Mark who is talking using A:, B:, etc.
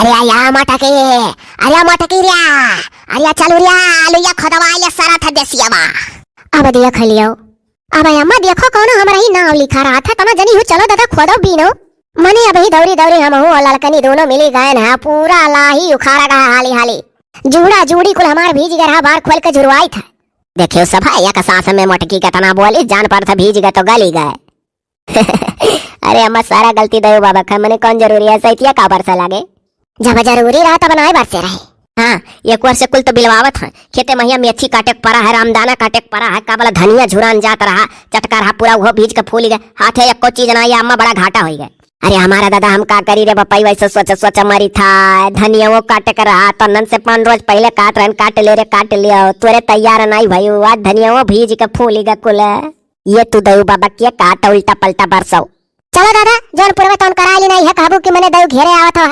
A: अरे या मटकी, अरे मटकी रे, अरे चलो रे, आलू या खदवाइले सारा था देसियावा। अब देख लियो, अब अम्मा देखो कौन हमारा ही नाम लिखा रहा था, तना जनी हो चलो दादा खोदो बीनो। मने अब ही दौरी दौरी हम हो ललकनी दोनों मिली गए ना, पूरा लाही उखाड़ा गया हाली हाली। जूड़ा जूड़ी कुल हमार भीज गया, बार खोल के जुड़वाई था। देखियो सफाई का सांस में मटकी का तना बोली, जान पर था भीज गए तो गली गए। अरे अम्मा सारा गलती दयो बाबा का, मने कौन जरूरी है सैतिया का बरसा लागे, जब जरूरी रहा तब बनाए बरसे रहे। हाँ एक वर्ष कुल तो बिलवावत है, खेते महिया मेथी काटे पड़ा है, रामदाना काटे पड़ा है, का बोला धनिया झुरान जात रहा, चटका रहा पूरा वो भीज के फूल गए, हाथे एको चीज ना, ये अम्मा बड़ा घाटा हो गए। अरे हमारा दादा हम का करी रे बपाई, वैसे सोच सोच मरी था, धनिया वो काटे कर रहा तो नन से 5 रोज पहले काट रहे, काट ले रे काट लिया, तुरे तैयार नहीं भाई, आज धनिया वो भीज के फूल गए कुल। ये तू दऊ बाबा के काट उल्टा पलटा बरसाओ। चलो दादा जौन पूरे में तौन करा ली नहीं है, काबू की मैंने दऊ घेरे आवत हो।